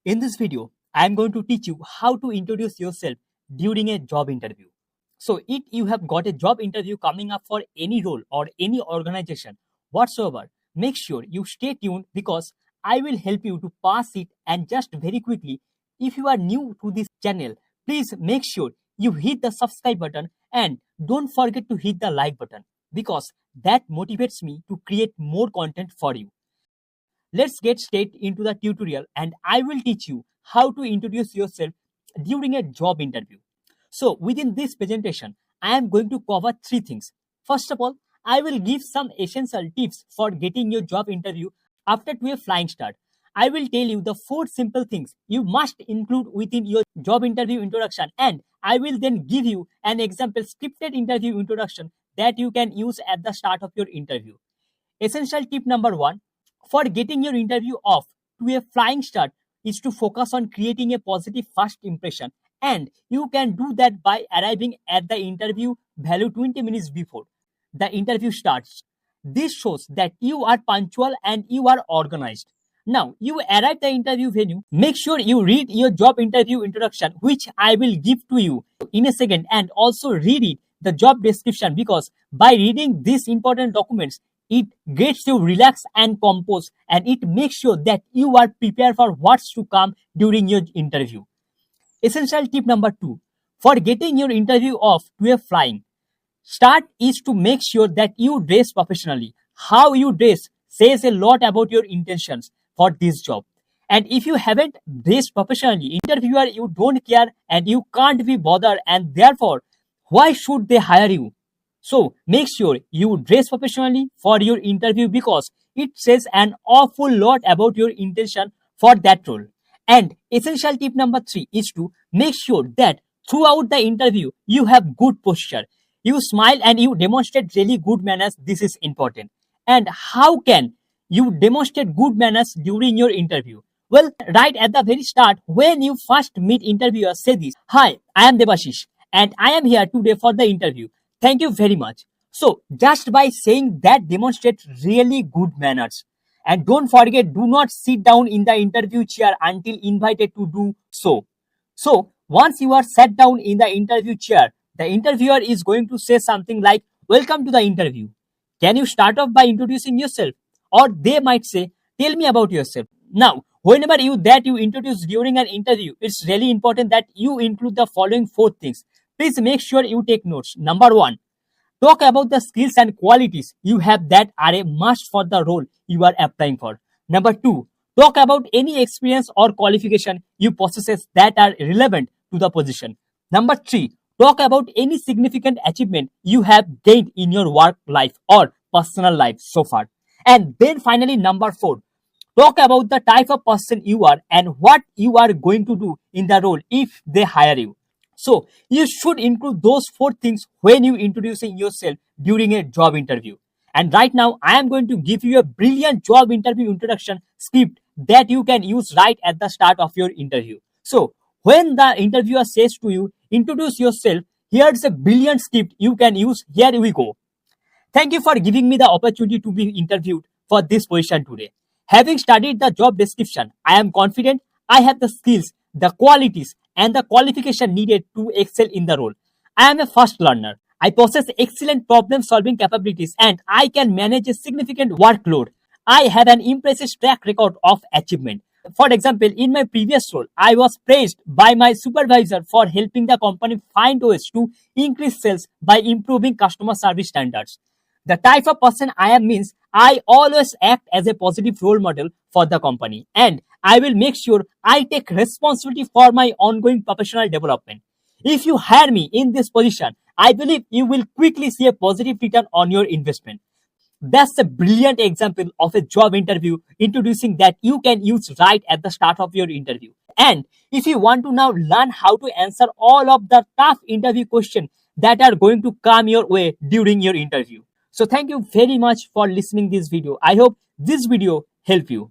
In this video, I am going to teach you how to introduce yourself during a job interview. So, if you have got a job interview coming up for any role or any organization whatsoever, make sure you stay tuned because I will help you to pass it. And just very quickly, if you are new to this channel, please make sure you hit the subscribe button and don't forget to hit the like button because that motivates me to create more content for you. Let's get straight into the tutorial and I will teach you how to introduce yourself during a job interview. So within this presentation, I am going to cover three things. First of all, I will give some essential tips for getting your job interview after to a flying start. I will tell you the 4 simple things you must include within your job interview introduction, and I will then give you an example scripted interview introduction that you can use at the start of your interview. Essential tip number 1 for getting your interview off to a flying start is to focus on creating a positive first impression, and you can do that by arriving at the interview value 20 minutes before the interview starts. This shows that you are punctual and you are organized. Now, you arrive the interview venue. Make sure you read your job interview introduction, which I will give to you in a second, and also read it, the job description, because by reading these important documents, it gets you relaxed and composed, and it makes sure that you are prepared for what's to come during your interview. Essential tip number 2 for getting your interview off to a flying start is to make sure that you dress professionally. How you dress says a lot about your intentions for this job. And if you haven't dressed professionally, interviewer, you don't care and you can't be bothered, and therefore, why should they hire you? So make sure you dress professionally for your interview because it says an awful lot about your intention for that role. And essential tip number 3 is to make sure that throughout the interview you have good posture. You smile and you demonstrate really good manners. This is important. And how can you demonstrate good manners during your interview? Well, right at the very start, when you first meet interviewers, say this: "Hi, I am Debashish and I am here today for the interview. Thank you very much." So just by saying that demonstrates really good manners. And don't forget, do not sit down in the interview chair until invited to do so. So once you are sat down in the interview chair, the interviewer is going to say something like, "Welcome to the interview. Can you start off by introducing yourself?" Or they might say, "Tell me about yourself." Now, whenever you introduce during an interview, it's really important that you include the following 4 things. Please make sure you take notes. Number 1, talk about the skills and qualities you have that are a must for the role you are applying for. Number 2, talk about any experience or qualification you possess that are relevant to the position. Number 3, talk about any significant achievement you have gained in your work life or personal life so far. And then finally, number 4, talk about the type of person you are and what you are going to do in the role if they hire you. So you should include those 4 things when you introducing yourself during a job interview. And right now, I am going to give you a brilliant job interview introduction script that you can use right at the start of your interview. So when the interviewer says to you, "Introduce yourself," here's a brilliant script you can use. Here we go. Thank you for giving me the opportunity to be interviewed for this position today. Having studied the job description, I am confident I have the skills, the qualities, and the qualification needed to excel in the role. I am a fast learner. I possess excellent problem-solving capabilities and I can manage a significant workload. I have an impressive track record of achievement. For example, in my previous role, I was praised by my supervisor for helping the company find ways to increase sales by improving customer service standards. The type of person I am means I always act as a positive role model for the company, and I will make sure I take responsibility for my ongoing professional development. If you hire me in this position, I believe you will quickly see a positive return on your investment. That's a brilliant example of a job interview introducing that you can use right at the start of your interview. And if you want to now learn how to answer all of the tough interview questions that are going to come your way during your interview. So thank you very much for listening this video. I hope this video helped you.